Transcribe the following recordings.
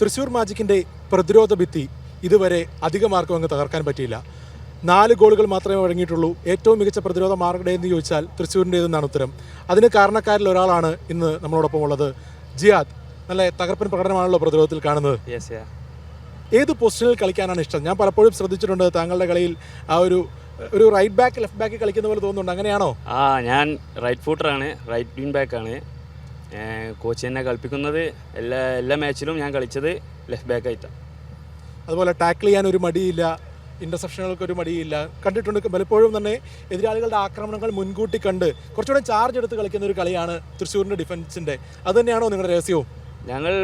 തൃശ്ശൂർ മാജിക്കിൻ്റെ പ്രതിരോധ ഭിത്തി ഇതുവരെ അധികമാർക്കും അങ്ങ് തകർക്കാൻ പറ്റിയില്ല. 4 ഗോളുകൾ മാത്രമേ വഴങ്ങിയിട്ടുള്ളൂ. ഏറ്റവും മികച്ച പ്രതിരോധ മാർഗം എന്ന് ചോദിച്ചാൽ തൃശ്ശൂരിൻ്റേതെന്നാണ് ഉത്തരം. അതിന് കാരണക്കാരിൽ ഒരാളാണ് ഇന്ന് നമ്മളോടൊപ്പം ഉള്ളത്. ജിയാദ്, നല്ല തകർപ്പൻ പ്രകടനമാണല്ലോ പ്രതിരോധത്തിൽ കാണുന്നത്. ഏത് പൊസിഷനിൽ കളിക്കാനാണ് ഇഷ്ടം? ഞാൻ പലപ്പോഴും ശ്രദ്ധിച്ചിട്ടുണ്ട് താങ്കളുടെ കളിയിൽ ആ ഒരു റൈറ്റ് ബാക്ക് ലെഫ്റ്റ് ബാക്ക് കളിക്കുന്ന പോലെ തോന്നുന്നുണ്ട്. അങ്ങനെയാണോ? ഞാൻ റൈറ്റ് ഫൂട്ടറാണ്, റൈറ്റ് വിങ് ബാക്കാണ്. കോച്ച് എന്നെ കളിപ്പിക്കുന്നത് എല്ലാ മാച്ചിലും ഞാൻ കളിച്ചത് ലെഫ്റ്റ് ബാക്ക് ആയിട്ടാണ്. അതുപോലെ ടാക്കിൾ ചെയ്യാൻ ഒരു മടിയില്ല, ഇൻ്റർസെപ്ഷനുകൾക്ക് ഒരു മടിയില്ല. കണ്ടിട്ടുണ്ട് പലപ്പോഴും തന്നെ എതിരാളികളുടെ ആക്രമണങ്ങൾ മുൻകൂട്ടി കണ്ട് കുറച്ചുകൂടെ ചാർജ് എടുത്ത് കളിക്കുന്ന ഒരു കളിയാണ് തൃശ്ശൂരിൻ്റെ ഡിഫൻസിൻ്റെ. അതുതന്നെയാണോ നിങ്ങളുടെ രഹസ്യവും? ഞങ്ങൾ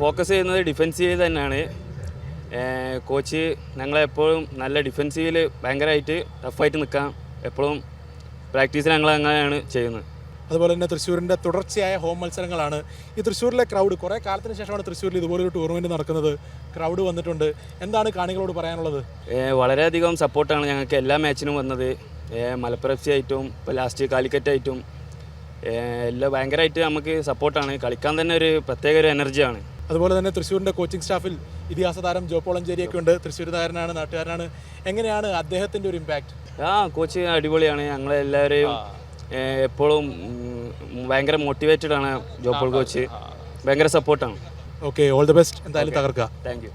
ഫോക്കസ് ചെയ്യുന്നത് ഡിഫെൻസീവ് തന്നെയാണ്. കോച്ച് ഞങ്ങളെപ്പോഴും നല്ല ഡിഫെൻസീവിൽ ഭയങ്കരമായിട്ട് ടഫായിട്ട് നിൽക്കാം എപ്പോഴും പ്രാക്ടീസ് ഞങ്ങൾ അങ്ങനെയാണ് ചെയ്യുന്നത്. അതുപോലെ തന്നെ തൃശ്ശൂരിൻ്റെ തുടർച്ചയായ ഹോം മത്സരങ്ങളാണ്. ഈ തൃശ്ശൂരിലെ ക്രൗഡ്, കുറേ കാലത്തിന് ശേഷമാണ് തൃശ്ശൂരിൽ ഇതുപോലൊരു ടൂർണമെൻറ്റ് നടക്കുന്നത്. ക്രൗഡ് വന്നിട്ടുണ്ട്. എന്താണ് കാണികളോട് പറയാനുള്ളത്? വളരെയധികം സപ്പോർട്ടാണ് ഞങ്ങൾക്ക് എല്ലാ മാച്ചിനും വന്നത്. മലപ്പുറം FC ആയിട്ടും ഇപ്പോൾ ലാസ്റ്റ് കാലിക്കറ്റ് ആയിട്ടും എല്ലാം ഭയങ്കരമായിട്ട് നമുക്ക് സപ്പോർട്ടാണ്. കളിക്കാൻ തന്നെ ഒരു പ്രത്യേക ഒരു എനർജിയാണ്. അതുപോലെ തന്നെ തൃശ്ശൂരിൻ്റെ കോച്ചിങ് സ്റ്റാഫിൽ ഇതിഹാസ താരം ജോപ്പോളഞ്ചേരിയൊക്കെ ഉണ്ട്. തൃശ്ശൂരുകാരനാണ്, നാട്ടുകാരനാണ്. എങ്ങനെയാണ് അദ്ദേഹത്തിൻ്റെ ഒരു ഇമ്പാക്റ്റ്? കോച്ച് അടിപൊളിയാണ്. ഞങ്ങളെല്ലാവരെയും എപ്പോഴും ഭയങ്കര മോട്ടിവേറ്റഡ് ആണ്. ജോപ്പോൾ കോച്ച് ഭയങ്കര സപ്പോർട്ടാണ്. Okay, all the best. എന്തായാലും തകർക്കുക. Thank you.